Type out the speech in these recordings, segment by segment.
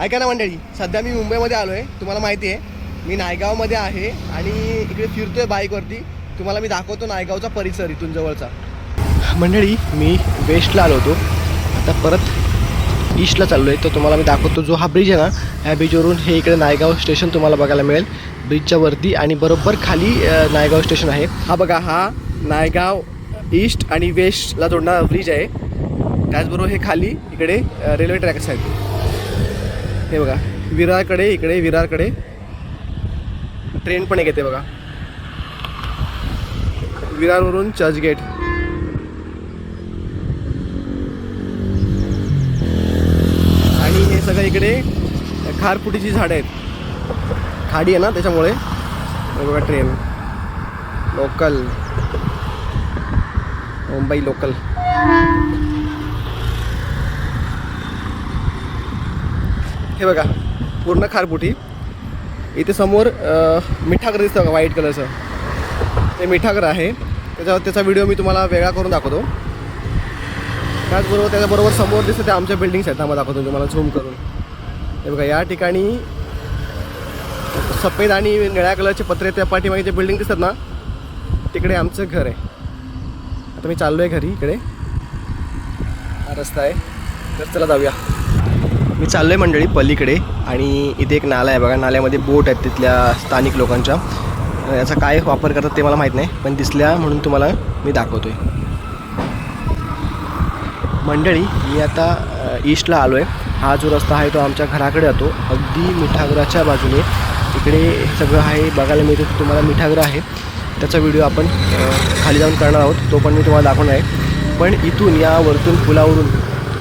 ऐका ना मंडळी, सध्या मी मुंबईमध्ये आलो आहे. तुम्हाला माहिती आहे मी नायगावमध्ये आहे आणि इकडे फिरतोय बाईकवरती. तुम्हाला मी दाखवतो नायगावचा परिसर इथून जवळचा. मंडळी मी वेस्टला आलो होतो, आता परत ईस्टला चाललो आहे. तर तुम्हाला मी दाखवतो जो हा ब्रिज आहे ना, ह्या ब्रिजवरून हे इकडे नायगाव स्टेशन तुम्हाला बघायला मिळेल. ब्रिजच्या वरती आणि बरोबर खाली नायगाव स्टेशन आहे. हा बघा, हा नायगाव ईस्ट आणि वेस्टला जोडणारा ब्रिज आहे. त्याचबरोबर हे खाली इकडे रेल्वे ट्रॅक्स आहेत. हे बघा, विरारकडे इकडे विरारकडे ट्रेन पण एक येते बघा, विरारवरून चर्चगेट. आणि हे सगळं इकडे खारफुटीची झाडं आहेत, खाडी आहे ना त्याच्यामुळे. हे बघा ट्रेन, लोकल, मुंबई लोकल. हे बघा पूर्ण खारफुटी. इथे समोर मिठागर दिसतं बघा व्हाईट कलरचं, ते मिठागर आहे. त्याचा व्हिडिओ मी तुम्हाला वेगळा करून दाखवतो. त्याचबरोबर समोर दिसतं ते आमच्या बिल्डिंग्स आहेत. त्यामध्ये दाखवतो तुम्हाला झूम करून. हे बघा, या ठिकाणी सफेद आणि निळ्या कलरचे पत्रे, त्या पाठीमागे जे बिल्डिंग दिसतात ना, तिकडे आमचं घर आहे. आता मी चाललो आहे घरी. इकडे हा रस्ता आहे, तर चला जाऊया. मी चाललो आहे मंडळी पलीकडे, आणि इथे एक नाला आहे बघा. नाल्यामध्ये बोट आहेत तिथल्या स्थानिक लोकांच्या. याचा काय वापर करतात ते मला माहीत नाही, पण दिसल्या म्हणून तुम्हाला मी दाखवतो आहे. मंडळी मी आता ईस्टला आलो आहे. हा जो रस्ता आहे तो आमच्या घराकडे जातो, अगदी मिठागराच्या बाजूने. इकडे सगळं आहे बघायला मिळतं तुम्हाला. मिठागर आहे, त्याचा व्हिडिओ आपण खाली जाऊन करणार आहोत, तो पण मी तुम्हाला दाखवणार आहे. पण इथून या वरतून पुलावरून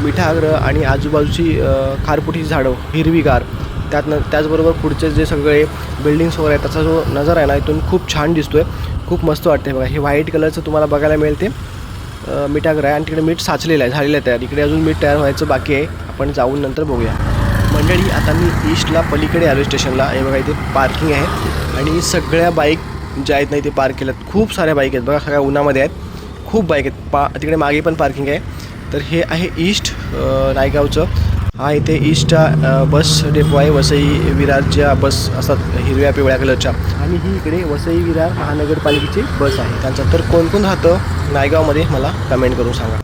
मिठागर आणि आजूबाजूची खारफुटीची झाडं हिरवीगार, त्याचबरोबर पुढचे जे सगळे बिल्डिंग्स वगैरे आहेत, त्याचा जो नजारा आहे ना, इथून खूप छान दिसतो आहे, खूप मस्त वाटते बघा. हे व्हाईट कलरचं तुम्हाला बघायला मिळेल ते मिठागर आहे, आणि तिकडे मीठ साचलेलं आहे, झालेलं आहे तयार. इकडे अजून मीठ तयार व्हायचं बाकी आहे, आपण जाऊन नंतर बघूया. मंडळी आता मी ईस्टला पलीकडे आलो स्टेशनला. हे बघा, इथे पार्किंग आहे आणि सगळ्या बाईक ज्या आहेत ना इथे पार्क केल्यात. खूप साऱ्या बाईक आहेत बघा, सगळ्या उन्हामध्ये आहेत, खूप बाईक आहेत. तिकडे मागे पण पार्किंग आहे. तर हे आहे ईस्ट नायगावचं. हा इथे ईस्टचा बस डेपो आहे. वसई विरारच्या बस असतात हिरव्या पिवळ्या कलरच्या, आणि ही इकडे वसई विरार महानगरपालिकेची बस आहे त्यांचा. तर कोण कोण राहतं नायगावमध्ये मला कमेंट करून सांगा.